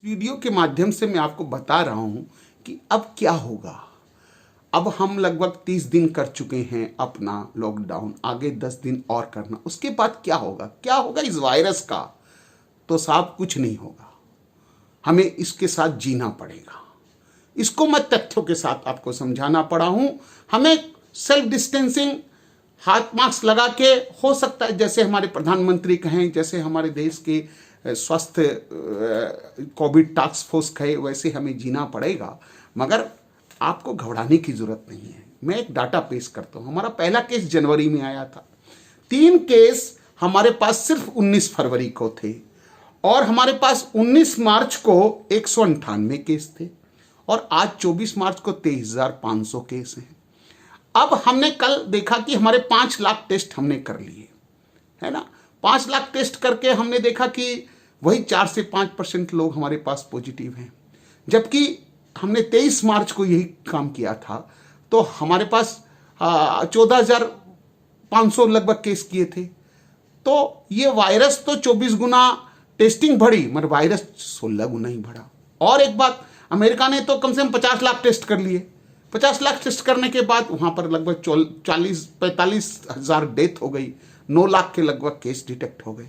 Video के माध्यम से मैं आपको बता रहा हूं कि अब क्या होगा। अब हम लगभग 30 दिन कर चुके हैं अपना लॉकडाउन, आगे 10 दिन और करना, उसके बाद क्या होगा, क्या होगा इस वायरस का। तो साहब कुछ नहीं होगा, हमें इसके साथ जीना पड़ेगा। इसको मैं तथ्यों के साथ आपको समझाना पड़ा हूं। हमें सेल्फ डिस्टेंसिंग, हाथ मास्क लगा के, हो सकता है जैसे हमारे प्रधानमंत्री कहें, जैसे हमारे देश के स्वास्थ्य कोविड टास्क फोर्स कहे, वैसे हमें जीना पड़ेगा। मगर आपको घबराने की जरूरत नहीं है। मैं एक डाटा पेश करता हूं। हमारा पहला केस जनवरी में आया था, 3 केस हमारे पास सिर्फ 19 फरवरी को थे, और हमारे पास 19 मार्च को 198 केस थे, और आज 24 मार्च को 23,500 केस हैं। अब हमने कल देखा कि हमारे 5 लाख टेस्ट हमने कर लिए, है ना। 5 लाख टेस्ट करके हमने देखा कि वही 4 से 5% लोग हमारे पास पॉजिटिव हैं, जबकि हमने 23 मार्च को यही काम किया था तो हमारे पास 14,500 लगभग केस किए थे। तो ये वायरस तो 24 गुना टेस्टिंग बढ़ी, मगर वायरस 16 गुना ही बढ़ा। और एक बात, अमेरिका ने तो कम से कम 50 लाख टेस्ट कर लिए। 50 लाख टेस्ट करने के बाद वहां पर लगभग 40-45 हजार डेथ हो गई, 9 लाख के लगभग केस डिटेक्ट हो गए।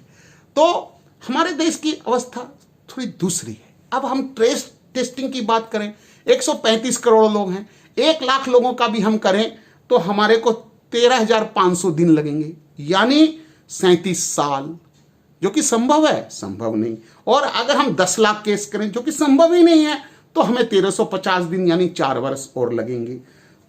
तो हमारे देश की अवस्था थोड़ी दूसरी है। अब हम टेस्टिंग की बात करें, 135 करोड़ लोग हैं, 1 लाख लोगों का भी हम करें तो हमारे को 13,500 दिन लगेंगे, यानी 37 साल, जो कि संभव है? संभव नहीं। और अगर हम 10 लाख केस करें, जो कि संभव ही नहीं है, तो हमें 1350 दिन यानी 4 वर्ष और लगेंगे।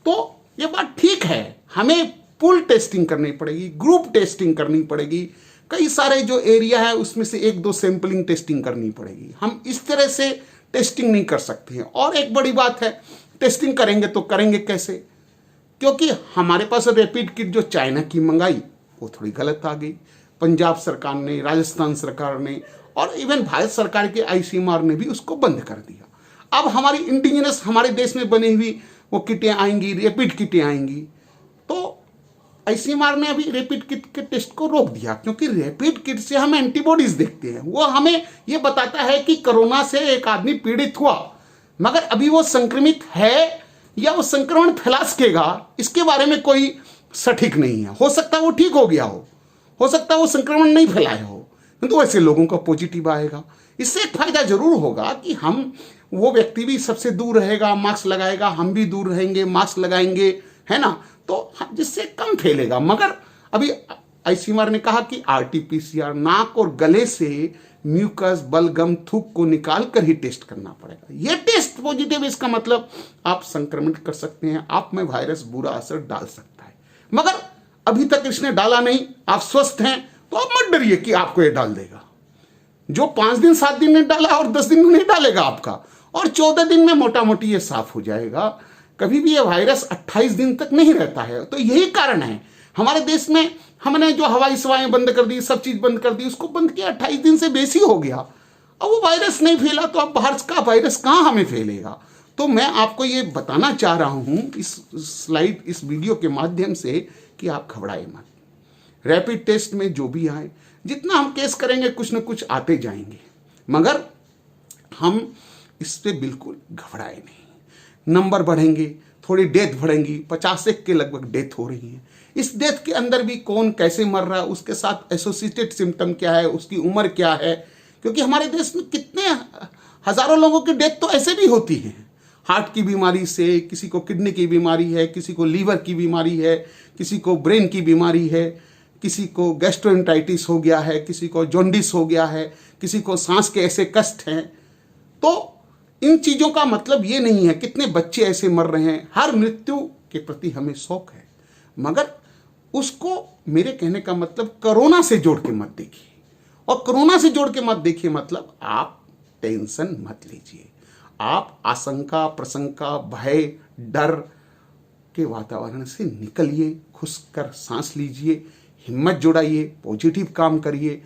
तो ये बात ठीक है, हमें पुल टेस्टिंग करनी पड़ेगी, ग्रुप टेस्टिंग करनी पड़ेगी, कई सारे जो एरिया है उसमें से 1-2 सैंपलिंग टेस्टिंग करनी पड़ेगी। हम इस तरह से टेस्टिंग नहीं कर सकते हैं। और एक बड़ी बात है, टेस्टिंग करेंगे तो करेंगे कैसे? क्योंकि हमारे पास रैपिड किट जो चाइना की मंगाई वो थोड़ी गलत आ गई। पंजाब सरकार ने, राजस्थान सरकार ने, और इवन भारत सरकार के ICMR ने भी उसको बंद कर दिया। अब हमारी इंडिजिनस, हमारे देश में बनी हुई वो किटें आएंगी, रैपिड किटें आएंगी। तो ICMR ने अभी रैपिड किट के टेस्ट को रोक दिया, क्योंकि रैपिड किट से हम एंटीबॉडीज देखते हैं, वो हमें ये बताता है कि कोरोना से एक आदमी पीड़ित हुआ, मगर अभी वो संक्रमित है या वो संक्रमण फैला सकेगा, इसके बारे में कोई सटीक नहीं है। हो सकता है वो ठीक हो गया हो सकता है वो संक्रमण नहीं फैलाया हो, किंतु तो ऐसे लोगों का पॉजिटिव आएगा। इससे एक फायदा जरूर होगा कि हम, वो व्यक्ति भी सबसे दूर रहेगा, मास्क लगाएगा, हम भी दूर रहेंगे, मास्क लगाएंगे, है ना, तो जिससे कम फैलेगा। मगर अभी ICMR ने कहा कि RT-PCR, नाक और गले से म्यूकस, बलगम, थूक को निकाल कर ही टेस्ट करना पड़ेगा। ये टेस्ट पॉजिटिव, इसका मतलब आप संक्रमित कर सकते हैं, आप में वायरस बुरा असर डाल सकता है। मगर अभी तक इसने डाला नहीं, आप स्वस्थ हैं, तो आप मत डरिए कि आपको ये डाल देगा। जो 5 दिन 7 दिन ने डाला और 10 दिन में नहीं डालेगा आपका, और 14 दिन में मोटा मोटी ये साफ हो जाएगा। कभी भी ये वायरस 28 दिन तक नहीं रहता है। तो यही कारण है हमारे देश में हमने जो हवाई सेवाएं बंद कर दी, सब चीज बंद कर दी, उसको बंद किया, 28 दिन से बेसी हो गया, अब वो वायरस नहीं फैला, तो अब बाहर का वायरस कहां हमें फैलेगा। तो मैं आपको ये बताना चाह रहा हूं इस वीडियो के माध्यम से कि आप घबराए मत। रैपिड टेस्ट में जो भी आए, जितना हम केस करेंगे कुछ न कुछ आते जाएंगे, मगर हम इस पे बिल्कुल घबराए नहीं। नंबर बढ़ेंगे, थोड़ी डेथ बढ़ेंगी, 51 के लगभग डेथ हो रही है। इस डेथ के अंदर भी कौन कैसे मर रहा है, उसके साथ एसोसिएटेड सिम्टम क्या है, उसकी उम्र क्या है, क्योंकि हमारे देश में कितने हजारों लोगों की डेथ तो ऐसे भी होती है, हार्ट की बीमारी से, किसी को किडनी की बीमारी है, किसी को लीवर की बीमारी है, किसी को ब्रेन की बीमारी है, किसी को गैस्ट्रोएंटाइटिस हो गया है, किसी को जॉन्डिस हो गया है, किसी को सांस के ऐसे कष्ट हैं। तो इन चीजों का मतलब ये नहीं है कितने बच्चे ऐसे मर रहे हैं। हर मृत्यु के प्रति हमें शौक है, मगर उसको, मेरे कहने का मतलब, कोरोना से जोड़ के मत देखिए। और कोरोना से जोड़ के मत देखिए मतलब आप टेंशन मत लीजिए, आप आशंका, प्रशंका, भय, डर के वातावरण से निकलिए, खुलकर सांस लीजिए, हिम्मत जुटाइए, पॉजिटिव काम करिए।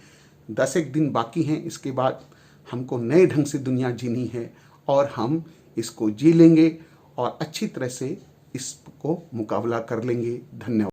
10 एक दिन बाकी हैं, इसके बाद हमको नए ढंग से दुनिया जीनी है, और हम इसको जी लेंगे और अच्छी तरह से इसको मुकाबला कर लेंगे। धन्यवाद।